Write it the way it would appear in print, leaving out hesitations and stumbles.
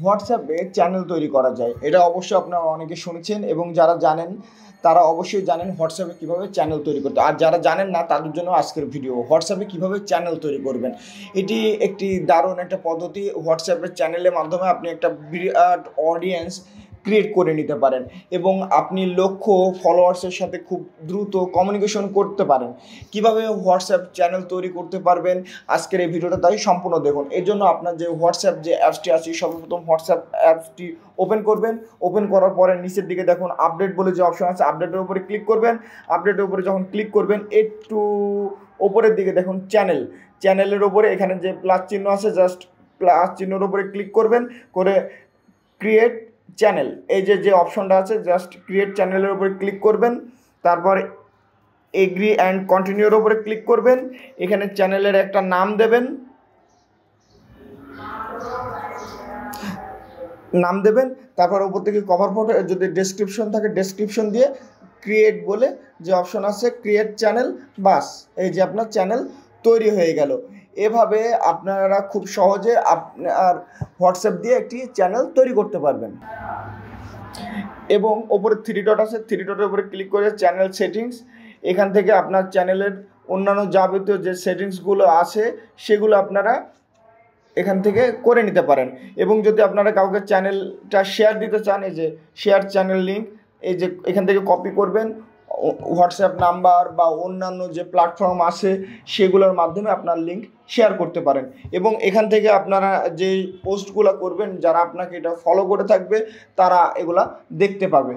হোয়াটসঅ্যাপে চ্যানেল তৈরি করা যায়। এটা অবশ্যই আপনারা অনেকে শুনেছেন এবং যারা জানেন তারা অবশ্যই জানেন হোয়াটসঅ্যাপে কীভাবে চ্যানেল তৈরি করতে। আর যারা জানেন না তাদের জন্য আজকের ভিডিও, হোয়াটসঅ্যাপে কীভাবে চ্যানেল তৈরি করবেন। এটি একটি দারুণ একটা পদ্ধতি। হোয়াটসঅ্যাপের চ্যানেলের মাধ্যমে আপনি একটা বিরাট অডিয়েন্স ক্রিয়েট করে নিতে পারেন এবং আপনি লক্ষ্য ফলোয়ার্সের সাথে খুব দ্রুত কমিউনিকেশন করতে পারেন। কিভাবে হোয়াটসঅ্যাপ চ্যানেল তৈরি করতে পারবেন আজকের এই ভিডিওটা তাই সম্পূর্ণ দেখুন। এর জন্য আপনার যে হোয়াটসঅ্যাপ যে অ্যাপসটি আছে সর্বপ্রথম হোয়াটসঅ্যাপ অ্যাপসটি ওপেন করবেন। ওপেন করার পরে নিচের দিকে দেখুন আপডেট বলে যে অপশন আছে, আপডেটের উপরে ক্লিক করবেন। আপডেটের উপরে যখন ক্লিক করবেন একটু ওপরের দিকে দেখুন চ্যানেলের ওপরে এখানে যে প্লাস চিহ্ন আছে জাস্ট প্লাস চিহ্নের উপরে ক্লিক করবেন, করে ক্রিয়েট চ্যানেল এই যে অপশনটা আছে জাস্ট ক্রিয়েট চ্যানেলের উপরে ক্লিক করবেন। তারপর এগ্রি অ্যান্ড কন্টিনিউর উপরে ক্লিক করবেন। এখানে চ্যানেলের একটা নাম দেবেন, তারপর উপর থেকে কভার ফটো, যদি ডেসক্রিপশন থাকে ডেসক্রিপশন দিয়ে ক্রিয়েট বলে যে অপশন আছে ক্রিয়েট চ্যানেল, বাস এই যে আপনার চ্যানেল তৈরি হয়ে গেল। এভাবে আপনারা খুব সহজে আপনার হোয়াটসঅ্যাপ দিয়ে একটি চ্যানেল তৈরি করতে পারবেন। এবং ওপরে থ্রি ডট আছে, থ্রি ডটের উপরে ক্লিক করে চ্যানেল সেটিংস, এখান থেকে আপনার চ্যানেলের অন্যান্য যাবতীয় যে সেটিংসগুলো আছে সেগুলো আপনারা এখান থেকে করে নিতে পারেন। এবং যদি আপনারা কাউকে চ্যানেলটা শেয়ার দিতে চান, এই যে শেয়ার চ্যানেল লিঙ্ক, এই যে এখান থেকে কপি করবেন, হোয়াটসঅ্যাপ নাম্বার বা অন্যান্য যে প্ল্যাটফর্ম আছে সেগুলোর মাধ্যমে আপনার লিঙ্ক শেয়ার করতে পারেন। এবং এখান থেকে আপনারা যে পোস্টগুলো করবেন যারা আপনাকে এটা ফলো করে থাকবে তারা এগুলা দেখতে পাবে।